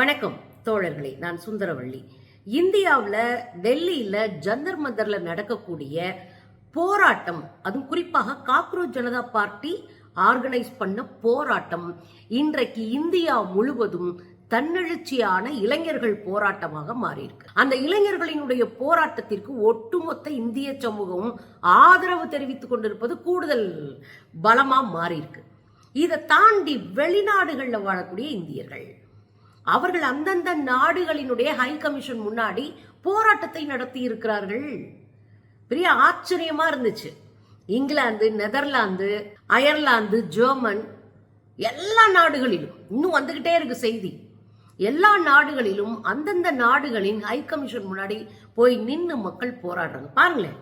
வணக்கம் தோழர்களே, நான் சுந்தரவள்ளி. இந்தியாவில் டெல்லியில் ஜந்தர் மந்தர்ல நடக்கக்கூடிய போராட்டம், அதுவும் குறிப்பாக காக்ரோச் ஜனதா பார்ட்டி ஆர்கனைஸ் பண்ண போராட்டம் இன்றைக்கு இந்தியா முழுவதும் தன்னெழுச்சியான இளைஞர்கள் போராட்டமாக மாறியிருக்கு. அந்த இளைஞர்களினுடைய போராட்டத்திற்கு ஒட்டுமொத்த இந்திய சமூகமும் ஆதரவு தெரிவித்துக் கொண்டிருப்பது கூடுதல் பலமா மாறியிருக்கு. இதை தாண்டி வெளிநாடுகளில் வாழக்கூடிய இந்தியர்கள் அவர்கள் அந்தந்த நாடுகளினுடைய ஹை கமிஷன் முன்னாடி போராட்டத்தை நடத்தி இருக்கிறார்கள். பெரிய ஆச்சரியமா இருந்துச்சு. இங்கிலாந்து, நெதர்லாந்து, அயர்லாந்து, ஜெர்மன், எல்லா நாடுகளிலும் இன்னும் வந்துகிட்டே இருக்கு செய்தி. எல்லா நாடுகளிலும் அந்தந்த நாடுகளின் ஹை கமிஷன் முன்னாடி போய் நின்று மக்கள் போராடுறாங்க. பாருங்களேன்.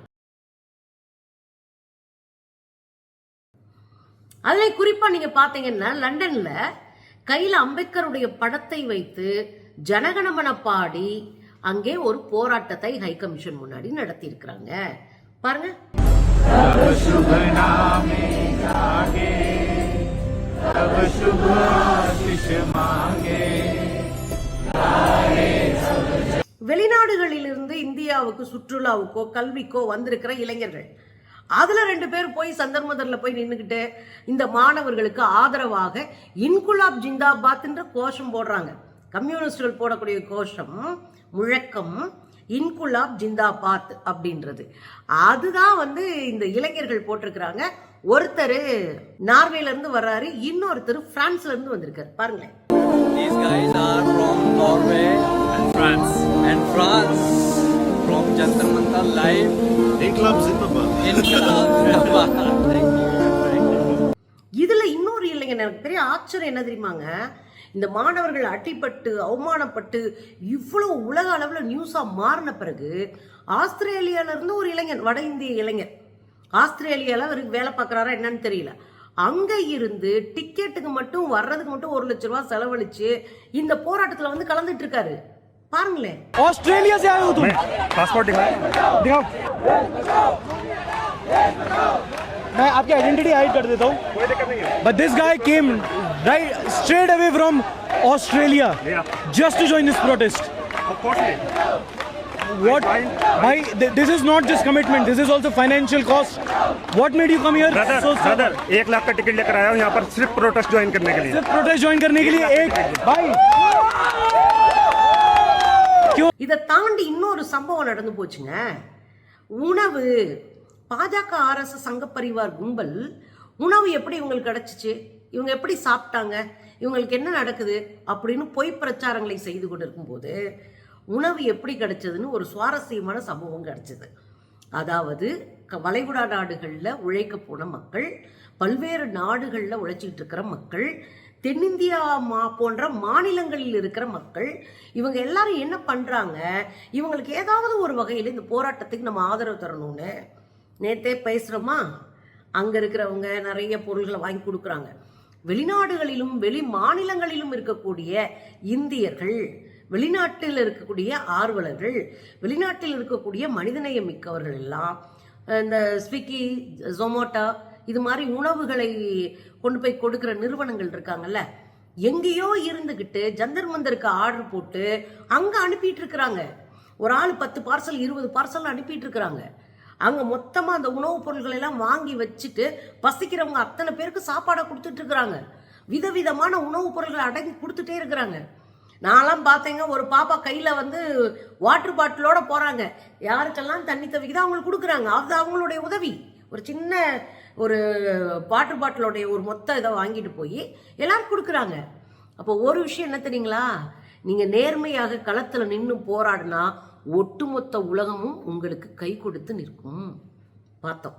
அதுல குறிப்பா நீங்க பாத்தீங்கன்னா லண்டன்ல கையில அம்பேத்கருடைய படத்தை வைத்து ஜனகணமன பாடி அங்கே ஒரு போராட்டத்தை ஹை கமிஷன் முன்னாடி நடத்தி இருக்கிறாங்க. பாருங்க. வெளிநாடுகளிலிருந்து இந்தியாவுக்கு சுற்றுலாவுக்கோ கல்விக்கோ வந்திருக்கிற இளைஞர்கள், அதுல 2 பேர் போய் சந்தர்மதர்ல போய் நின்னுகிட்டு இந்த மாணவர்களுக்கு ஆதரவாக இன்குலாப் ஜிந்தாபாத் என்ற கோஷம் போடுறாங்க. கம்யூனிஸ்டுகள் போடக்கூடிய கோஷம், முழக்கம் இன்குலாப் ஜிந்தாபாத் அப்படின்றது. அதுதான் இந்த இளைஞர்கள் போட்டிருக்கிறாங்க. ஒருத்தர் நார்வேல இருந்து வர்றாரு, இன்னொருத்தர் பிரான்ஸ்ல இருந்து வந்திருக்காரு. பாருங்களேன். These guys are from Norway and France. From Jantar Mantar live. Inqilab Zindabad. Inqilab Zindabad. Thank you. இதுல இன்னொரு இளைஞர், எனக்கு பெரிய ஆச்சரியம் என்ன தெரியுமாங்க, இந்த மாணவர்கள் அடிபட்டு அவமானப்பட்டு இவ்வளவு உலக அளவுல நியூஸா மாறின பிறகு ஆஸ்திரேலியால இருந்து ஒரு இளைஞர், வட இந்திய இளைஞர், ஆஸ்திரேலியால அவருக்கு வேலை பார்க்கறாரா என்னன்னு தெரியல, அங்க இருந்து டிக்கெட்டுக்கு மட்டும் வர்றதுக்கு மட்டும் 1 லட்சம் ரூபாய் செலவழிச்சு இந்த போராட்டத்துல கலந்துட்டு இருக்காரு. பாருங்களேன். ऑस्ट्रेलिया से आए हो तुम? पासपोर्ट दिखाओ। मैं आपकी आइडेंटिटी हाइड कर देता हूँ। कोई दिक्कत नहीं है। But this guy came right straight away from Australia just to join this protest. Of course नहीं. What? Why? This is not just commitment. This is also financial cost. What made you come here? Brother 1 lakh का ticket लेकर आया हूँ यहाँ पर सिर्फ protest join करने के लिए। सिर्फ प्रोटेस्ट ज्वाइन करने के लिए एक भाई. இதை தாண்டி இன்னொரு சம்பவம் நடந்து போச்சுங்க. உணவு, பாஜக RSS சங்க பரிவார் கும்பல் உணவு எப்படி இவங்களுக்கு கிடைச்சிச்சு, இவங்க எப்படி சாப்பிட்டாங்க, இவங்களுக்கு என்ன நடக்குது அப்படின்னு பொய் பிரச்சாரங்களை செய்து கொண்டிருக்கும் போது உணவு எப்படி கிடைச்சதுன்னு ஒரு சுவாரஸ்யமான சம்பவம் கிடைச்சது. அதாவது வளைகுடா நாடுகளில் உழைக்க போன மக்கள், பல்வேறு நாடுகளில் உழைச்சிக்கிட்டு இருக்கிற மக்கள், தென்னிந்தியா போன்ற மாநிலங்களில் இருக்கிற மக்கள், இவங்க எல்லாரும் என்ன பண்றாங்க, இவங்களுக்கு ஏதாவது ஒரு வகையில் இந்த போராட்டத்துக்கு நம்ம ஆதரவு தரணும்னு நேத்தே பேசுறோமா, அங்க இருக்கிறவங்க நிறைய பொருள்களை வாங்கி கொடுக்குறாங்க. வெளிநாடுகளிலும் வெளி மாநிலங்களிலும் இருக்கக்கூடிய இந்தியர்கள், வெளிநாட்டில் இருக்கக்கூடிய ஆர்வலர்கள், வெளிநாட்டில் இருக்கக்கூடிய மனிதநேயம் மிக்கவர்கள் எல்லாம் இந்த ஸ்விக்கி, ஜொமோட்டோ இது மாதிரி உணவுகளை கொண்டு போய் கொடுக்கிற நிறுவனங்கள் இருக்காங்கல்ல, எங்கேயோ இருந்துகிட்டு ஜந்தர் மந்தருக்கு ஆர்டர் போட்டு அங்க அனுப்பிட்டு இருக்கிறாங்க. ஒரு ஆள் 10 பார்சல் 20 பார்சல் அனுப்பிட்டு இருக்கிறாங்க. அங்க மொத்தமா அந்த உணவுப் பொருட்களை எல்லாம் வாங்கி வச்சுட்டு பசிக்கிறவங்க அத்தனை பேருக்கு சாப்பாடை கொடுத்துட்டு இருக்கிறாங்க. விதவிதமான உணவுப் பொருட்களை அடங்கி கொடுத்துட்டே இருக்கிறாங்க. நான்லாம் பார்த்தேங்க, ஒரு பாப்பா கையில வாட்டர் பாட்டிலோட போறாங்க. யாருக்கெல்லாம் தண்ணி தவிக்குதோ அவங்களுக்கு கொடுக்குறாங்க. அது அவங்களுடைய உதவி. ஒரு சின்ன ஒரு வாட்டர் பாட்டிலோடைய ஒரு மொத்த இதை வாங்கிட்டு போய் எல்லாரும் கொடுக்குறாங்க. அப்போ ஒரு விஷயம் என்ன தெரியுங்களா, நீங்க நேர்மையாக களத்துல நின்று போராடினா ஒட்டுமொத்த உலகமும் உங்களுக்கு கை கொடுத்து நிற்கும். பார்த்தோம்.